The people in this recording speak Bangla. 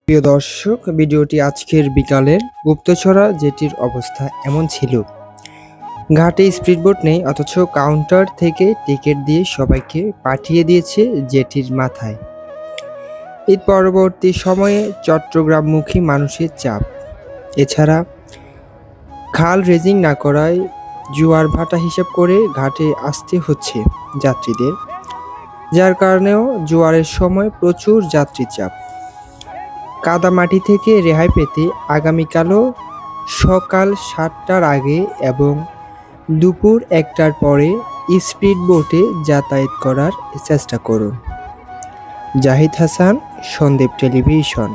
প্রিয় দর্শক, ভিডিওটি আজকের বিকালের গুপ্তছড়া জেটির অবস্থা এমন ছিল। ঘাটে স্পিডবোট নেই, অথচ কাউন্টার থেকে টিকিট দিয়ে সবাইকে পাঠিয়ে দিয়েছে জেটির মাথায়। এর পরবর্তী সময়ে চট্টগ্রামমুখী মানুষের চাপ, এছাড়া খাল রেজিং না করায় জোয়ার ভাটা হিসাব করে ঘাটে আসতে হচ্ছে যাত্রীদের, যার কারণেও জোয়ারের সময় প্রচুর যাত্রী চাপ। কাদামাটি থেকে রেহাই পেতে আগামীকালও সকাল ৭টার আগে এবং দুপুর ১টার পরে স্পিডবোটে যাতায়াত করার চেষ্টা করুন। জাহিদ হাসান, সন্দ্বীপ টেলিভিশন।